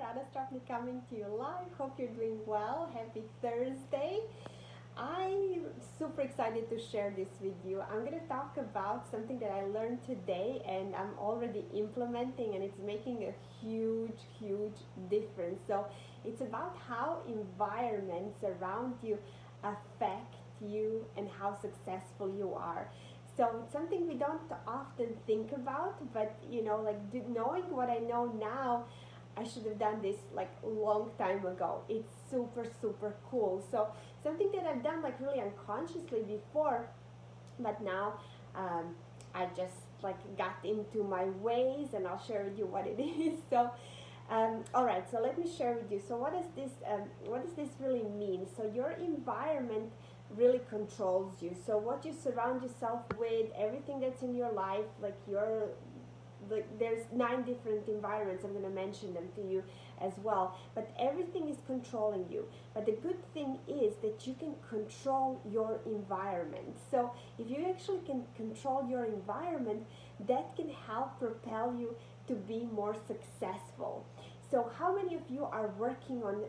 Catastrophe coming to you live. Hope you're doing well. Happy Thursday. I'm super excited to share this with you. I'm going to talk about something that I learned today and I'm already implementing, and it's making a huge difference. So it's about how environments around you affect you and how successful you are. So it's something we don't often think about, but knowing what I know now, I should have done this like a long time ago. It's super cool. So something that I've done like really unconsciously before, but now I just like got into my ways, and I'll share with you what it is. So all right, so let me share with you. So what does this really mean? So your environment really controls you. So what you surround yourself with, everything that's in your life, there's 9 different environments. I'm going to mention them to you as well, but everything is controlling you. But the good thing is that you can control your environment. So if you actually can control your environment, that can help propel you to be more successful. So how many of you are working on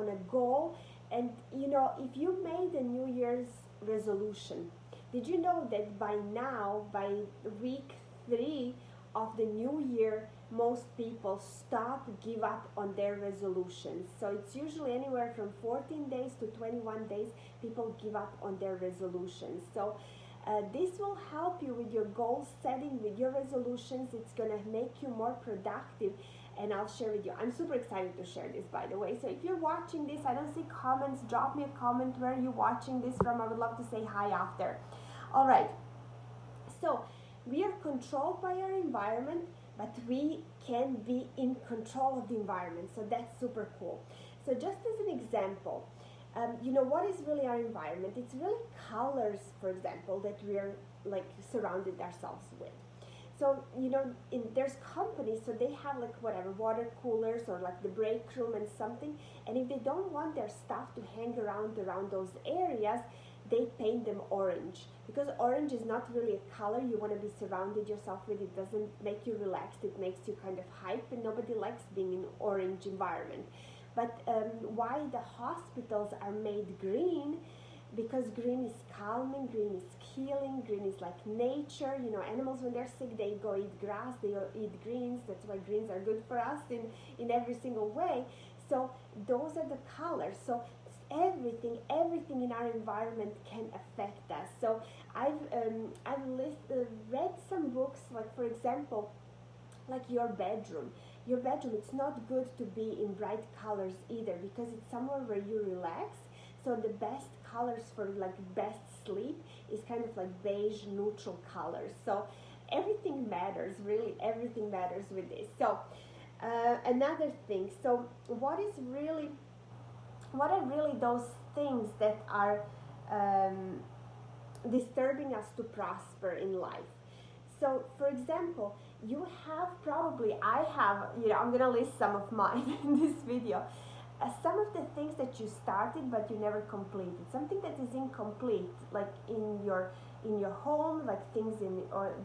a goal, and if you made a New Year's resolution, did you know that by now, by week 3 of the new year, most people give up on their resolutions? So it's usually anywhere from 14 days to 21 days people give up on their resolutions. So this will help you with your goal setting, with your resolutions. It's going to make you more productive, and I'll share with you. I'm super excited to share this, by the way. So if you're watching this, I don't see comments, drop me a comment where you're watching this from. I would love to say hi after. All right, so we are controlled by our environment, but we can be in control of the environment. So that's super cool. So just as an example, what is really our environment? It's really colors, for example, that we are like surrounded ourselves with. So there's companies, so they have like whatever water coolers or like the break room and something, and if they don't want their stuff to hang around those areas, they paint them orange, because orange is not really a color you want to be surrounded yourself with. It doesn't make you relaxed, it makes you kind of hype, and nobody likes being in orange environment. But why the hospitals are made green? Because green is calming, green is healing, green is like nature. Animals, when they're sick, they go eat grass, they eat greens. That's why greens are good for us in every single way. So those are the colors. So everything in our environment can affect us. So I've read some books, like for example, like your bedroom, it's not good to be in bright colors either, because it's somewhere where you relax. So the best colors for like best sleep is kind of like beige neutral colors. So everything matters, really everything matters with this. So another thing, so what are really those things that are disturbing us to prosper in life? So for example, I'm gonna list some of mine in this video. Some of the things that you started but you never completed, something that is incomplete, like in your home, like things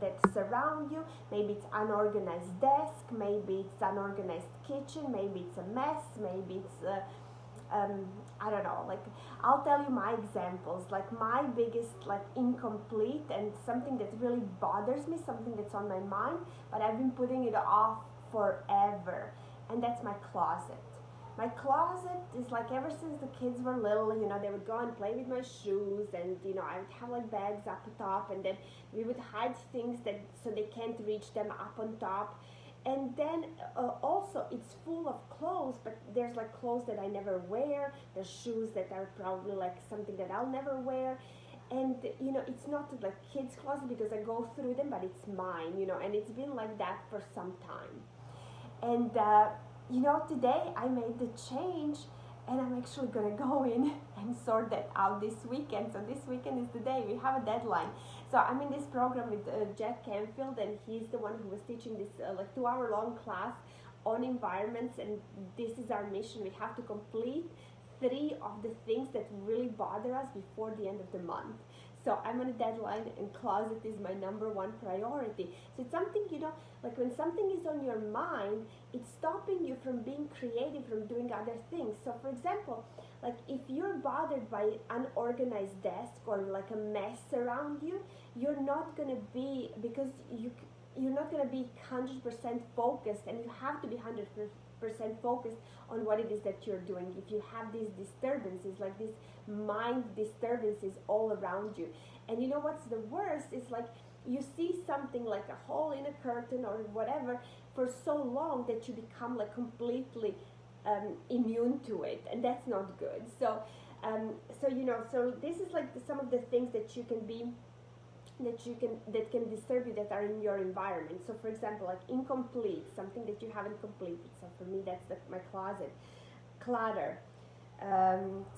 that surround you. Maybe it's unorganized desk, maybe it's unorganized kitchen, maybe it's a mess, maybe it's I don't know, like I'll tell you my examples. Like my biggest like incomplete and something that really bothers me, something that's on my mind but I've been putting it off forever, and that's my closet. My closet is like, ever since the kids were little, they would go and play with my shoes, and I would have like bags up top, and then we would hide things so they can't reach them up on top. And then also it's full of clothes, but there's like clothes that I never wear, there's shoes that are probably like something that I'll never wear. And it's not like kids' closet because I go through them, but it's mine, and it's been like that for some time. And today I made the change, and I'm actually gonna go in and sort that out this weekend. So this weekend is the day, we have a deadline. So I'm in this program with Jack Canfield, and he's the one who was teaching this like 2-hour long class on environments, and this is our mission. We have to complete 3 of the things that really bother us before the end of the month. So I'm on a deadline, and closet is my #1 priority. So it's something, like when something is on your mind, it's stopping you from being creative, from doing other things. So for example, like if you're bothered by unorganized desk or like a mess around you, you're not going to be, because you're not going to be 100% focused, and you have to be 100% focused on what it is that you're doing. If you have these disturbances, like these mind disturbances all around you, and you know what's the worst is like you see something like a hole in a curtain or whatever for so long that you become like completely immune to it, and that's not good. So you know, so this is like some of the things that you can be, that can disturb you, that are in your environment. So for example, like incomplete, something that you haven't completed. So for me, that's my closet. Clutter.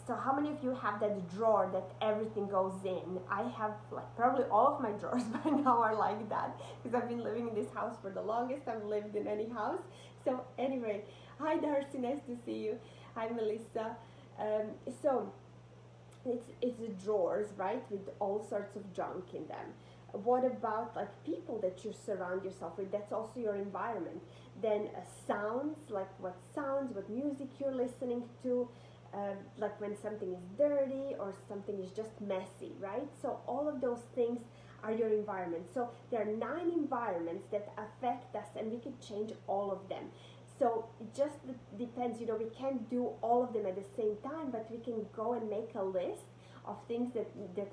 So how many of you have that drawer that everything goes in? I have like probably all of my drawers by now are like that, because I've been living in this house for the longest I've lived in any house. So anyway, hi Darcy, nice to see you. Hi Melissa. So it's the drawers, right, with all sorts of junk in them. What about like people that you surround yourself with? That's also your environment. Then sounds, like what sounds, what music you're listening to, like when something is dirty or something is just messy, right? So all of those things are your environment. So there are 9 environments that affect us, and we can change all of them. So it just depends, you know, we can't do all of them at the same time, but we can go and make a list of things that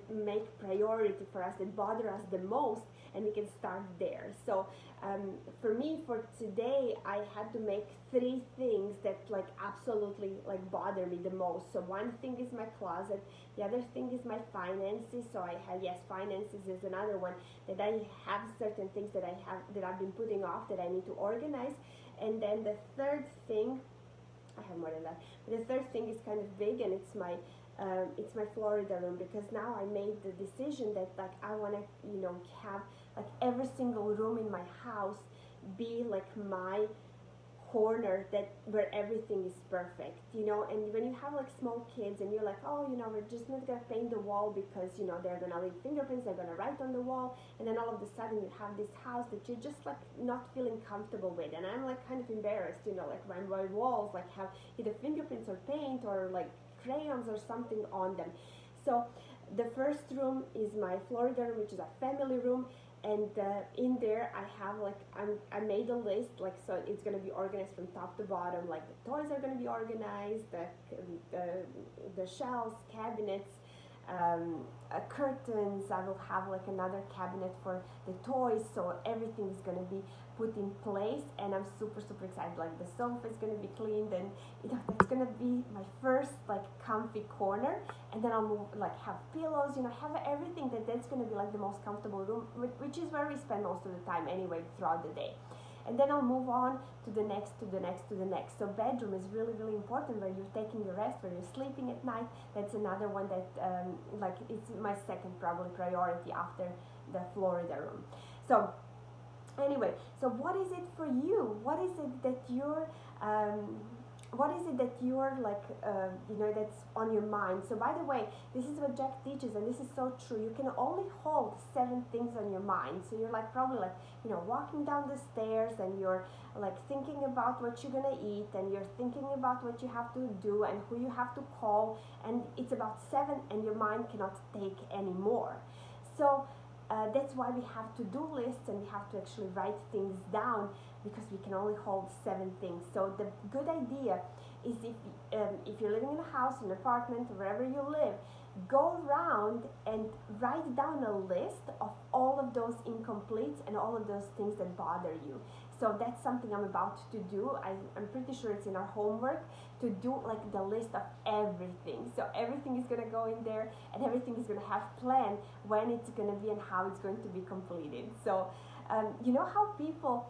make priority for us, that bother us the most, and we can start there. So for me, for today, I had to make 3 things that like absolutely like bother me the most. So one thing is my closet, the other thing is my finances. So I have, yes, finances is another one, that I have certain things that I've been putting off, that I need to organize. And then the third thing, I have more than that, but the third thing is kind of big, and it's my Florida room, because now I made the decision that like I want to, you know, have like every single room in my house be like my corner, that where everything is perfect, you know. And when you have like small kids and you're like, oh, you know, we're just not gonna paint the wall because, you know, they're gonna leave fingerprints, they're gonna write on the wall, and then all of a sudden you have this house that you're just like not feeling comfortable with. And I'm like kind of embarrassed, you know, like when my walls like have either fingerprints or paint or like crayons or something on them. So the first room is my Florida room, which is a family room, and in there I have like I made a list, like, so it's going to be organized from top to bottom. Like the toys are going to be organized, the shelves, cabinets, curtains. I will have like another cabinet for the toys, so everything is going to be put in place, and I'm super excited. Like the sofa is going to be cleaned, and you know, that's going to be my first like comfy corner. And then I'll move, like have pillows, you know, have everything that's going to be like the most comfortable room, which is where we spend most of the time anyway throughout the day. And then I'll move on to the next, to the next, to the next. So bedroom is really important, where you're taking your rest, where you're sleeping at night. That's another one that like it's my second probably priority after the Florida room. So anyway, so what is it for you? What is it that you're like, you know, that's on your mind? So by the way, this is what Jack teaches, and this is so true. You can only hold 7 things on your mind. So you're like probably like, you know, walking down the stairs, and you're like thinking about what you're gonna eat, and you're thinking about what you have to do and who you have to call, and it's about 7, and your mind cannot take any more. So that's why we have to-do lists, and we have to actually write things down, because we can only hold 7 things. So the good idea is, if you're living in a house, an apartment, wherever you live, go around and write down a list of all of those incompletes and all of those things that bother you. So that's something I'm about to do. I'm pretty sure it's in our homework, to do like the list of everything. So everything is going to go in there, and everything is going to have plan when it's going to be and how it's going to be completed. So you know how people,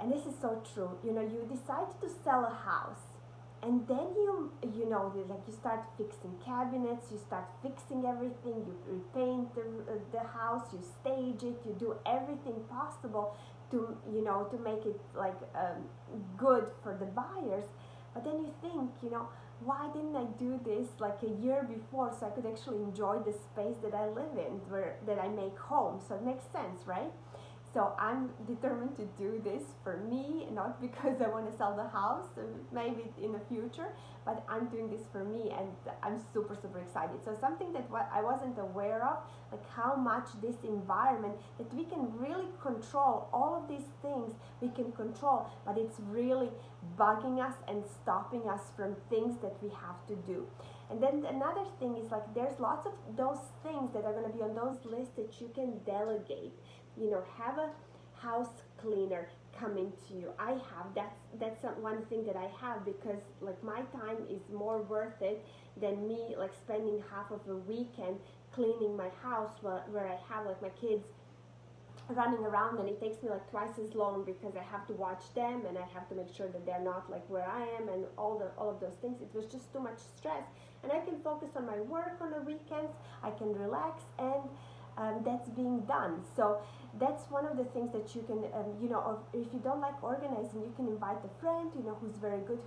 and this is so true, you know, you decide to sell a house, and then you know, like you start fixing cabinets, you start fixing everything, you repaint the house, you stage it, you do everything possible to, you know, to make it like good for the buyers. But then you think, you know, why didn't I do this like a year before, so I could actually enjoy the space that I live in, that I make home? So it makes sense, right? So I'm determined to do this for me, not because I want to sell the house, maybe in the future, but I'm doing this for me, and I'm super, super excited. So something that I wasn't aware of, like how much this environment, that we can really control all of these things we can control, but it's really bugging us and stopping us from things that we have to do. And then another thing is, like, there's lots of those things that are going to be on those lists that you can delegate. You know, have a house cleaner coming to you. I have, that's one thing that I have, because like my time is more worth it than me like spending half of a weekend cleaning my house, where I have like my kids running around, and it takes me like twice as long because I have to watch them and I have to make sure that they're not like where I am, and all of those things. It was just too much stress, and I can focus on my work on the weekends. I can relax, and that's being done. So that's one of the things that you can, you know, if you don't like organizing, you can invite a friend, you know, who's very good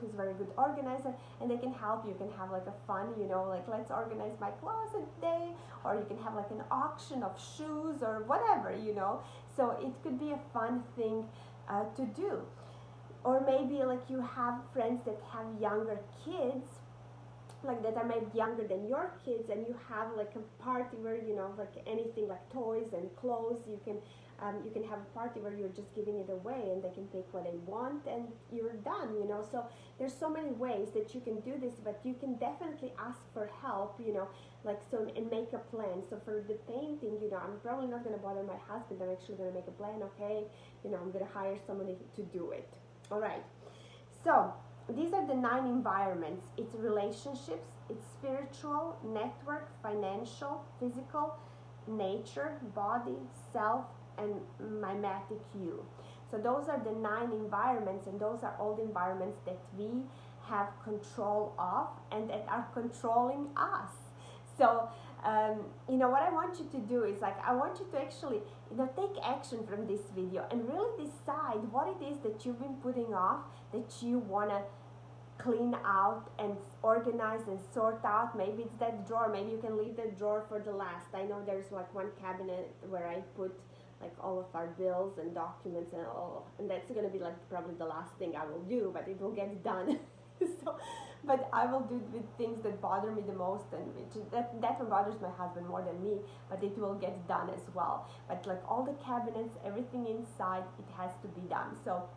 organizer, and they can help you. You can have like a fun, you know, like, let's organize my closet day, or you can have like an auction of shoes or whatever, you know. So it could be a fun thing to do. Or maybe like you have friends that have younger kids, like that are maybe younger than your kids, and you have like a party where, you know, like anything like toys and clothes, you can have a party where you're just giving it away, and they can take what they want, and you're done, you know. So there's so many ways that you can do this, but you can definitely ask for help, you know, like, so, and make a plan. So for the painting, you know, I'm probably not going to bother my husband. I'm actually going to make a plan. Okay, you know, I'm going to hire somebody to do it. All right, so these are the 9 environments. It's relationships, it's spiritual, network, financial, physical, nature, body, self, and mimetic you. So those are the 9 environments, and those are all the environments that we have control of and that are controlling us. So you know, what I want you to do is, like, I want you to actually, you know, take action from this video and really decide what it is that you've been putting off, that you want to clean out and organize and sort out. Maybe it's that drawer. Maybe you can leave that drawer for the last. I know there's like one cabinet where I put like all of our bills and documents and all, and that's going to be like probably the last thing I will do, but it will get done. So, but I will do the things that bother me the most, and that one bothers my husband more than me, but it will get done as well. But like all the cabinets, everything inside, it has to be done. So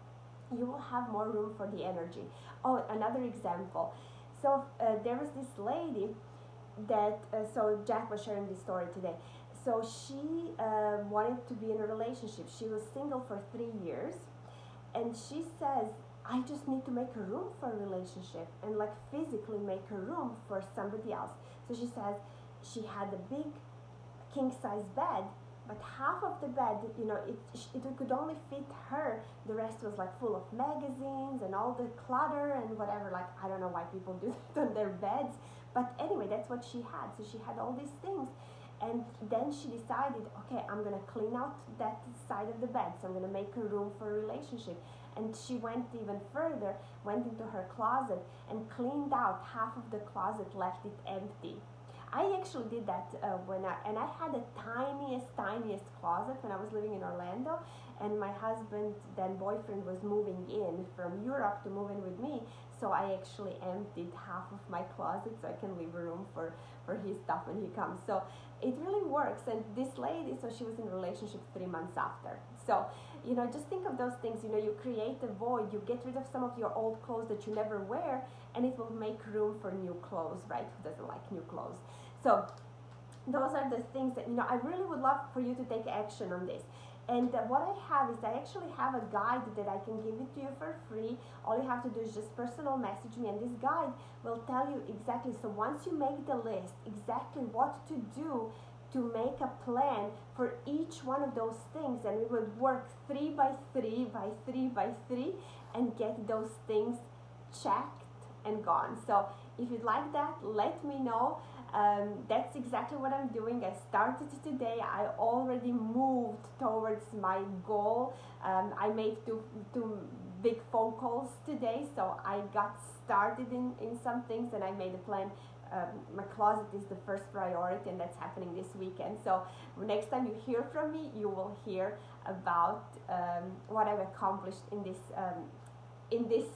you will have more room for the energy. Oh, another example. So there was this lady that, so Jack was sharing this story today. So she wanted to be in a relationship. She was single for 3 years, and she says, I just need to make a room for a relationship, and like physically make a room for somebody else. So she says she had a big king size bed, but half of the bed, you know, it could only fit her. The rest was like full of magazines and all the clutter and whatever. Like, I don't know why people do that on their beds, but anyway, that's what she had. So she had all these things, and then she decided, okay, I'm gonna clean out that side of the bed, so I'm gonna make a room for a relationship. And she went even further, went into her closet and cleaned out half of the closet, left it empty. I actually did that and I had the tiniest closet when I was living in Orlando, and my husband, then boyfriend, was moving in from Europe to move in with me. So I actually emptied half of my closet so I can leave room for his stuff when he comes. So it really works. And this lady, so she was in a relationship 3 months after. So, you know, just think of those things. You know, you create a void, you get rid of some of your old clothes that you never wear, and it will make room for new clothes, right? Who doesn't like new clothes? So those are the things that, you know, I really would love for you to take action on this. And what I have is, I actually have a guide that I can give it to you for free. All you have to do is just personal message me, and this guide will tell you exactly. So once you make the list, exactly what to do to make a plan for each one of those things, and we will work 3 by 3 by 3 by 3 and get those things checked and gone. So if you'd like that, let me know. That's exactly what I'm doing. I started today. I already moved towards my goal. I made two big phone calls today, so I got started in some things, and I made a plan my closet is the first priority, and that's happening this weekend. So next time you hear from me, you will hear about what I've accomplished in this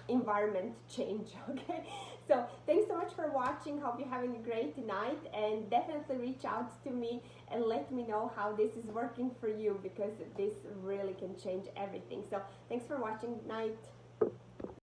environment change. Okay, so thanks so much for watching. Hope you're having a great night, and definitely reach out to me and let me know how this is working for you, because this really can change everything. So thanks for watching. Night.